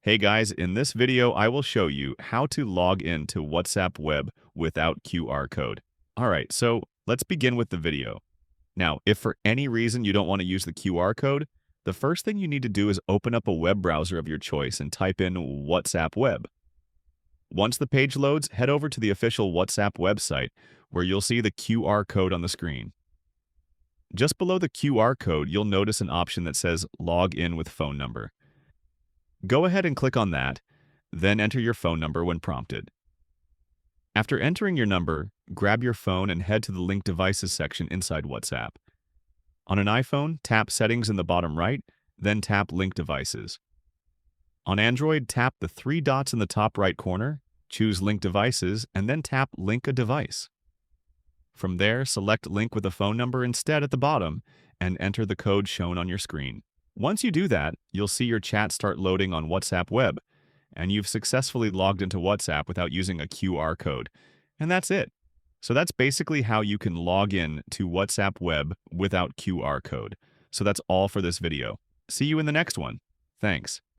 Hey guys, in this video, I will show you how to log in to WhatsApp Web without QR code. All right, so let's begin with the video. Now, if for any reason you don't want to use the QR code, the first thing you need to do is open up a web browser of your choice and type in WhatsApp Web. Once the page loads, head over to the official WhatsApp website where you'll see the QR code on the screen. Just below the QR code, you'll notice an option that says Log in with phone number. Go ahead and click on that, then enter your phone number when prompted. After entering your number, grab your phone and head to the Link Devices section inside WhatsApp. On an iPhone, tap Settings in the bottom right, then tap Link Devices. On Android, tap the three dots in the top right corner, choose Link Devices, and then tap Link a Device. From there, select Link with a phone number instead at the bottom, and enter the code shown on your screen. Once you do that, you'll see your chat start loading on WhatsApp Web, and you've successfully logged into WhatsApp without using a QR code. And that's it. So that's basically how you can log in to WhatsApp Web without QR code. So that's all for this video. See you in the next one. Thanks.